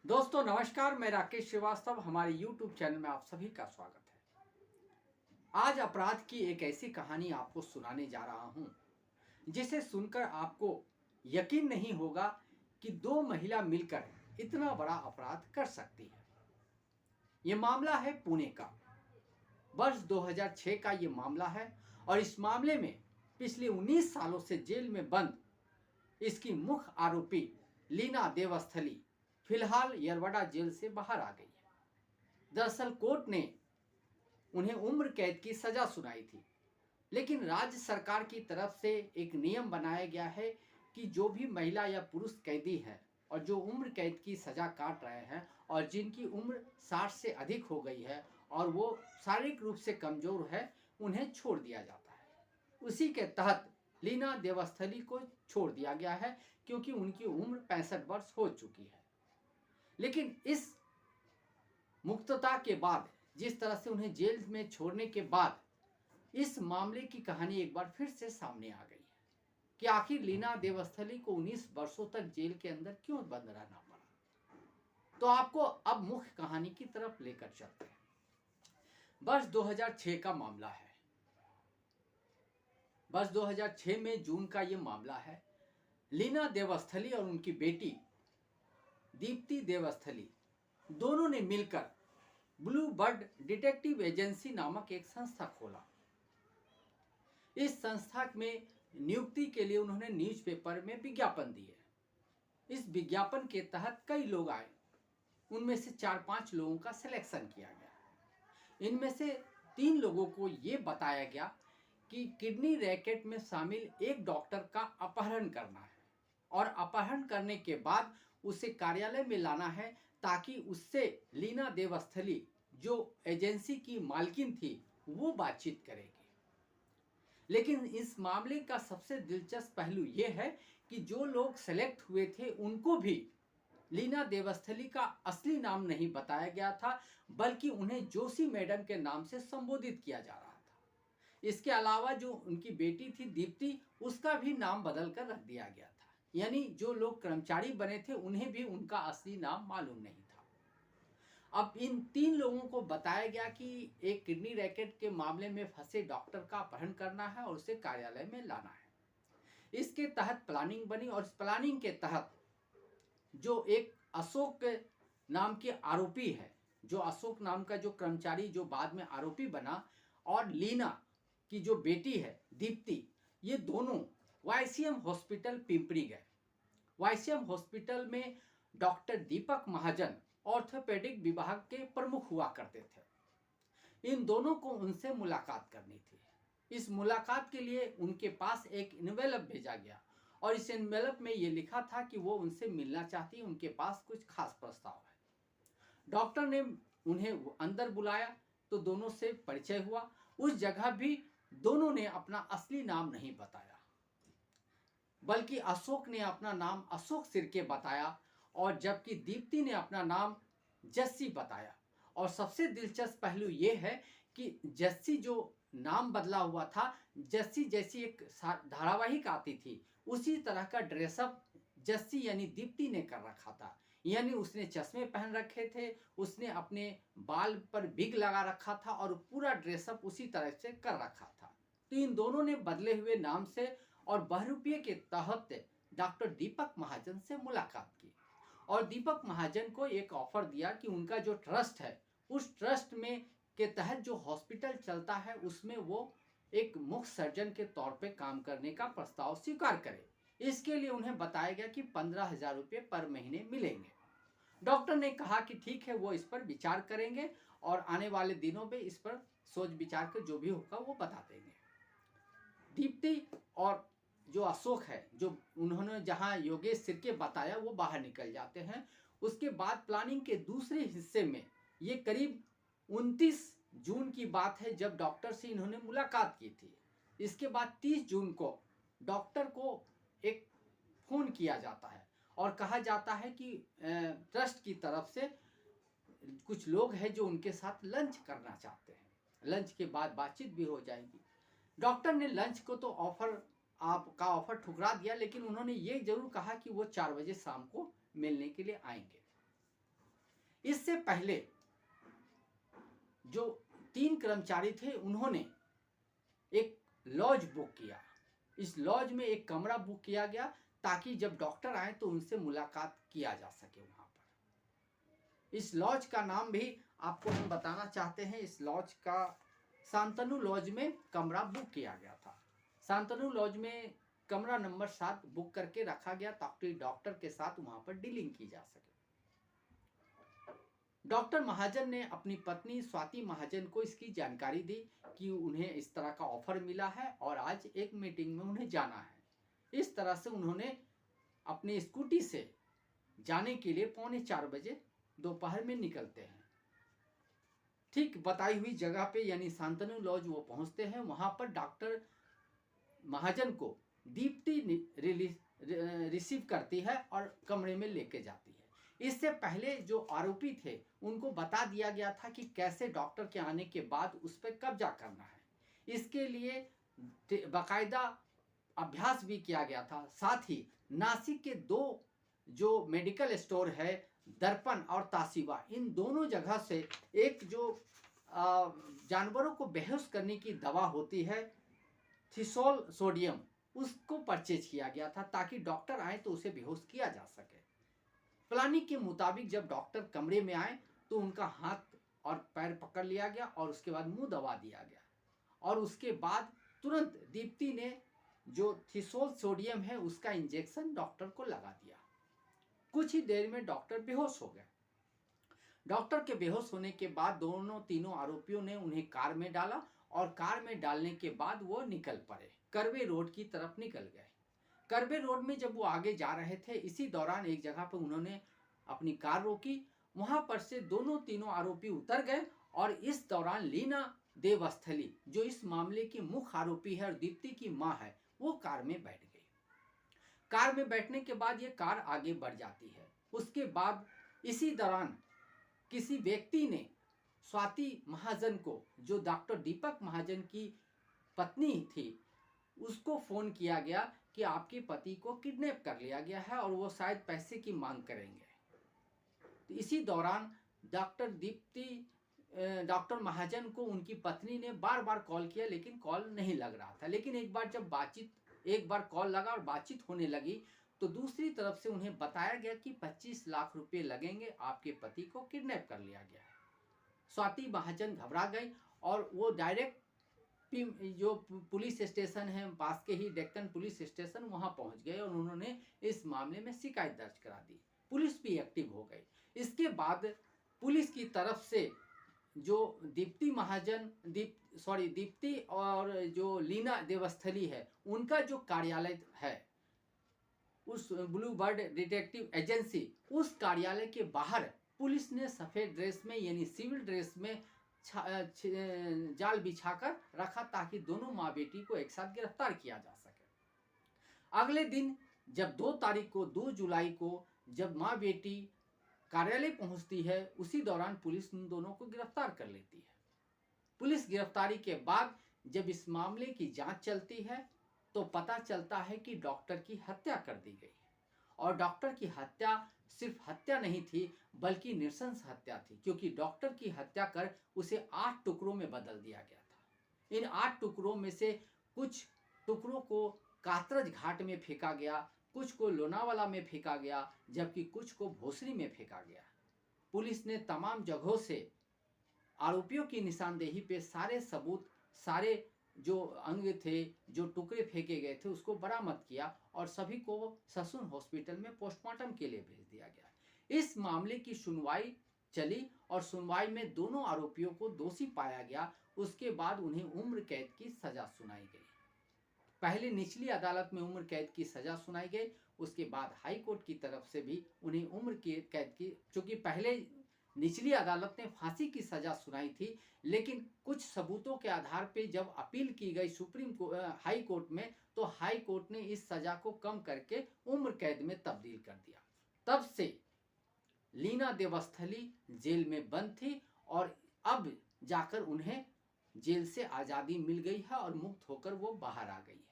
दोस्तों नमस्कार, मैं राकेश श्रीवास्तव। हमारे YouTube चैनल में आप सभी का स्वागत है। आज अपराध की एक ऐसी कहानी आपको सुनाने जा रहा हूं जिसे सुनकर आपको यकीन नहीं होगा कि दो महिला मिलकर इतना बड़ा अपराध कर सकती है। ये मामला है पुणे का। वर्ष 2006 का ये मामला है और इस मामले में पिछले 19 सालों से जेल में बंद इसकी मुख्य आरोपी लीना देवस्थली फिलहाल यरवड़ा जेल से बाहर आ गई है। दरअसल कोर्ट ने उन्हें उम्र कैद की सजा सुनाई थी, लेकिन राज्य सरकार की तरफ से एक नियम बनाया गया है कि जो भी महिला या पुरुष कैदी हैं और जो उम्र कैद की सजा काट रहे हैं और जिनकी उम्र 60 से अधिक हो गई है और वो शारीरिक रूप से कमजोर है, उन्हें छोड़ दिया जाता है। उसी के तहत लीना देवस्थली को छोड़ दिया गया है क्योंकि उनकी उम्र 65 वर्ष हो चुकी है। लेकिन इस मुक्तता के बाद, जिस तरह से उन्हें जेल में छोड़ने के बाद, इस मामले की कहानी एक बार फिर से सामने आ गई है कि आखिर लीना देवस्थली को 19 वर्षों तक जेल के अंदर क्यों बंद रहना पड़ा। तो आपको अब मुख्य कहानी की तरफ लेकर चलते हैं। वर्ष 2006 का मामला है। वर्ष 2006 में जून का ये मामला है। लीना देवस्थली और उनकी बेटी दीप्ति देवस्थली दोनों ने मिलकर ब्लू बर्ड डिटेक्टिव एजेंसी नामक एक संस्था खोला। इस संस्था में नियुक्ति के लिए उन्होंने न्यूज़पेपर में विज्ञापन दिए। इस विज्ञापन के तहत कई लोग आए। उनमें से 4-5 लोगों का सिलेक्शन किया गया। इनमें से 3 लोगों को ये बताया गया कि किडनी रैकेट में शामिल एक डॉक्टर का अपहरण करना है और अपहरण करने के बाद उसे कार्यालय में लाना है ताकि उससे लीना देवस्थली, जो एजेंसी की मालकिन थी, वो बातचीत करेगी। लेकिन इस मामले का सबसे दिलचस्प पहलू यह है कि जो लोग सेलेक्ट हुए थे उनको भी लीना देवस्थली का असली नाम नहीं बताया गया था, बल्कि उन्हें जोशी मैडम के नाम से संबोधित किया जा रहा था। इसके अलावा जो उनकी बेटी थी दीप्ति, उसका भी नाम बदल कर रख दिया गया था। यानी जो लोग कर्मचारी बने थे उन्हें भी उनका असली नाम मालूम नहीं था। अब इन 3 लोगों को बताया गया कि एक किडनी रैकेट के मामले में फंसे डॉक्टर का अपहरण करना है और उसे कार्यालय में लाना है। इसके तहत प्लानिंग बनी और इस प्लानिंग के तहत जो एक अशोक नाम के आरोपी है, जो अशोक नाम का जो कर्मचारी जो बाद में आरोपी बना, और लीना की जो बेटी है दीप्ति, ये दोनों वाईसीएम हॉस्पिटल पिंपरी गए। वाईसीएम हॉस्पिटल में डॉक्टर दीपक महाजन ऑर्थोपेडिक विभाग के प्रमुख हुआ करते थे। इन दोनों को उनसे मुलाकात करनी थी। इस मुलाकात के लिए उनके पास एक इन्वेलप भेजा गया और इस इन्वेलप में ये लिखा था कि वो उनसे मिलना चाहती है, उनके पास कुछ खास प्रस्ताव है। डॉक्टर ने उन्हें अंदर बुलाया तो दोनों से परिचय हुआ। उस जगह भी दोनों ने अपना असली नाम नहीं बताया, बल्कि अशोक ने अपना नाम अशोक सिरके बताया और जबकि दीप्ति ने अपना नाम जस्सी बताया। और सबसे दिलचस्प पहलू ये है कि जस्सी जो नाम बदला हुआ था, जस्सी जैसी एक धारावाहिक आती थी उसी तरह का ड्रेसअप जस्सी यानी दीप्ति ने कर रखा था। यानी उसने चश्मे पहन रखे थे, उसने अपने बाल पर बिग लगा रखा था और पूरा ड्रेसअप उसी तरह से कर रखा था। तो इन दोनों ने बदले हुए नाम से और बहरूपीय के तहत डॉक्टर दीपक महाजन से मुलाकात की और दीपक महाजन को एक ऑफर दिया कि उनका जो ट्रस्ट है, उस ट्रस्ट में के तहत जो हॉस्पिटल चलता है उसमें वो एक मुख्य सर्जन के तौर पे काम करने का प्रस्ताव स्वीकार करे। इसके लिए उन्हें बताया गया कि 15,000 रुपये पर महीने मिलेंगे। डॉक्टर ने कहा कि ठीक है, वो इस पर विचार करेंगे और आने वाले दिनों में इस पर सोच विचार कर जो भी होगा वो बता देंगे। दीप्ति और जो अशोक है, जो उन्होंने जहां योगेश सिरके बताया, वो बाहर निकल जाते हैं। उसके बाद प्लानिंग के दूसरे हिस्से में, ये करीब 29 जून की बात है जब डॉक्टर से इन्होंने मुलाकात की थी। इसके बाद 30 जून को डॉक्टर को एक फोन किया जाता है और कहा जाता है कि ट्रस्ट की तरफ से कुछ लोग हैं जो उनके साथ लंच करना चाहते हैं। लंच के बाद बातचीत भी हो जाएगी। डॉक्टर ने लंच को तो आपका ऑफर ठुकरा दिया, लेकिन उन्होंने ये जरूर कहा कि वो 4 बजे शाम को मिलने के लिए आएंगे। इससे पहले जो 3 कर्मचारी थे उन्होंने एक लॉज बुक किया। इस लॉज में एक कमरा बुक किया गया ताकि जब डॉक्टर आए तो उनसे मुलाकात किया जा सके वहां पर। इस लॉज का नाम भी आपको हम बताना चाहते हैं। इस लॉज का शांतनु लॉज में कमरा बुक किया गया था। शांतनु लॉज में कमरा नंबर 7 बुक करके रखा गया ताकि डॉक्टर के साथ वहां पर डीलिंग की जा सके। डॉक्टर महाजन ने अपनी पत्नी स्वाति महाजन को इसकी जानकारी दी कि उन्हें इस तरह का ऑफर मिला है और आज एक मीटिंग में उन्हें जाना है। इस तरह से उन्होंने अपनी स्कूटी से जाने के लिए 3:45 बजे दोपहर में निकलते हैं। ठीक बताई हुई जगह पे यानी शांतनु लॉज वो पहुंचते हैं। वहां पर डॉक्टर महाजन को दीप्ति रिसीव करती है और कमरे में लेके जाती है। इससे पहले जो आरोपी थे उनको बता दिया गया था कि कैसे डॉक्टर के आने के बाद उस पर कब्जा करना है। इसके लिए बाकायदा अभ्यास भी किया गया था। साथ ही नासिक के 2 जो मेडिकल स्टोर है, दर्पण और ताशिबा, इन दोनों जगह से एक जो जानवरों को बेहोश करने की दवा होती है थिसोल सोडियम, उसको परचेज किया गया था ताकि डॉक्टर आए तो उसे बेहोश किया जा सके। प्लानिंग के मुताबिक जब डॉक्टर कमरे में आए तो उनका हाथ और पैर पकड़ लिया गया और उसके बाद मुंह दबा दिया गया और उसके बाद तुरंत दीप्ति ने जो थिसोल सोडियम है उसका इंजेक्शन डॉक्टर को लगा दिया। कुछ ही देर में डॉक्टर बेहोश हो गए। डॉक्टर के बेहोश होने के बाद तीनों आरोपियों ने उन्हें कार में डाला और कार में डालने के बाद वो निकल पड़े, कर्वे रोड की तरफ निकल गए। कर्वे रोड में जब वो आगे जा रहे थे, इसी दौरान एक जगह पर उन्होंने अपनी कार रोकी। वहां पर से तीनों आरोपी उतर गए और इस दौरान लीना देवस्थली जो इस मामले की मुख्य आरोपी है और दीप्ति की मां है, वो कार में बैठ गई। कार में बैठने के बाद ये कार आगे बढ़ जाती है। उसके बाद इसी दौरान किसी व्यक्ति ने स्वाति महाजन को, जो डॉक्टर दीपक महाजन की पत्नी थी, उसको फोन किया गया कि आपके पति को किडनैप कर लिया गया है और वो शायद पैसे की मांग करेंगे। तो इसी दौरान डॉक्टर महाजन को उनकी पत्नी ने बार बार कॉल किया लेकिन कॉल नहीं लग रहा था। लेकिन एक बार कॉल लगा और बातचीत होने लगी तो दूसरी तरफ से उन्हें बताया गया कि 25 लाख रुपए लगेंगे, आपके पति को किडनैप कर लिया गया है। स्वाति महाजन घबरा गई और वो डायरेक्ट जो पुलिस स्टेशन है पास के ही डेक्कन पुलिस स्टेशन, वहां पहुंच गए और उन्होंने इस मामले में शिकायत दर्ज करा दी। पुलिस भी एक्टिव हो गई। इसके बाद पुलिस की तरफ से जो दीप्ति और जो लीना देवस्थली है उनका जो कार्यालय है उस ब्लू बर्ड डिटेक्टिव एजेंसी, उस कार्यालय के बाहर पुलिस ने सफेद ड्रेस में यानी सिविल ड्रेस में जाल बिछाकर रखा ताकि दोनों माँ बेटी को एक साथ गिरफ्तार किया जा सके। अगले दिन जब 2 जुलाई को जब माँ बेटी कार्यालय पहुंचती है, उसी दौरान पुलिस उन दोनों को गिरफ्तार कर लेती है। पुलिस गिरफ्तारी के बाद जब इस मामले की जांच चलती है तो पता चलता है कि डॉक्टर की हत्या कर दी गई है और डॉक्टर की हत्या सिर्फ हत्या नहीं थी बल्कि नृशंस हत्या थी, क्योंकि डॉक्टर की हत्या कर उसे 8 टुकड़ों में बदल दिया गया था। इन 8 टुकड़ों में से कुछ टुकड़ों को कातरज घाट में फेंका गया, कुछ को लोनावाला में फेंका गया, जबकि कुछ को भोसरी में फेंका गया। पुलिस ने तमाम जगहों से आरोपियों की निशानदेही पे सारे सबूत, सारे जो अंग थे, जो टुकड़े फेंके गए थे, उसको बरामद किया और सभी को ससून हॉस्पिटल में पोस्टमार्टम के लिए भेज दिया गया। इस मामले की सुनवाई चली और सुनवाई में दोनों आरोपियों को दोषी पाया गया। उसके बाद उन्हें उम्र कैद की सजा सुनाई गई। पहले निचली अदालत में उम्र कैद की सजा सुनाई गई, उसके बाद हाई कोर्ट की तरफ से भी उन्हें उम्र कैद की, चूंकि पहले निचली अदालत ने फांसी की सजा सुनाई थी, लेकिन कुछ सबूतों के आधार पर जब अपील की गई हाई कोर्ट में, तो हाई कोर्ट ने इस सजा को कम करके उम्र कैद में तब्दील कर दिया। तब से लीना देवस्थली जेल में बंद थी और अब जाकर उन्हें जेल से आज़ादी मिल गई है और मुक्त होकर वो बाहर आ गई है।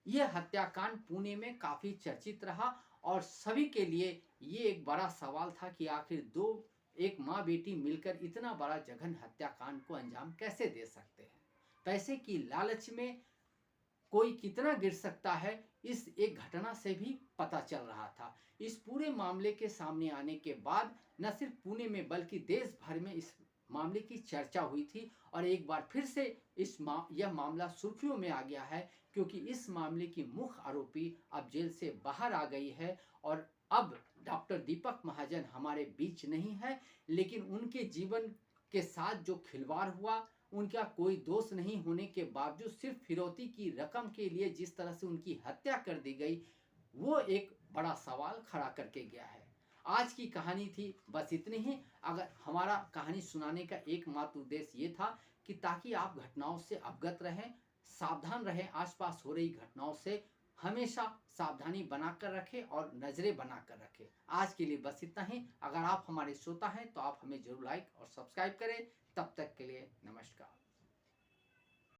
यह हत्याकांड पुणे में काफ़ी चर्चित रहा और सभी के लिए ये एक बड़ा सवाल था कि आखिर एक माँ बेटी मिलकर इतना बड़ा जघन हत्याकांड को अंजाम कैसे दे सकते हैं। पैसे की लालच में कोई कितना गिर सकता है, इस एक घटना से भी पता चल रहा था। इस पूरे मामले के सामने आने के बाद न सिर्फ पुणे में बल्कि देश भर में इस मामले की चर्चा हुई थी और एक बार फिर से यह मामला सुर्खियों में आ गया है, क्योंकि इस मामले की मुख्य आरोपी अब जेल से बाहर आ गई है और अब डॉक्टर दीपक महाजन हमारे बीच नहीं है, लेकिन उनके जीवन के साथ जो खिलवाड़ हुआ, उनका कोई दोष नहीं होने के बावजूद सिर्फ फिरौती की रकम के लिए जिस तरह से उनकी हत्या कर दी गई, वो एक बड़ा सवाल खड़ा करके गया है। आज की कहानी थी बस इतनी ही। अगर हमारा कहानी सुनाने का एकमात्र उद्देश्य ये था कि ताकि आप घटनाओं से अवगत रहें, सावधान रहें, आसपास हो रही घटनाओं से हमेशा सावधानी बनाकर रखें और नज़रें बनाकर रखें। आज के लिए बस इतना ही। अगर आप हमारे श्रोता हैं तो आप हमें जरूर लाइक और सब्सक्राइब करें। तब तक के लिए नमस्कार।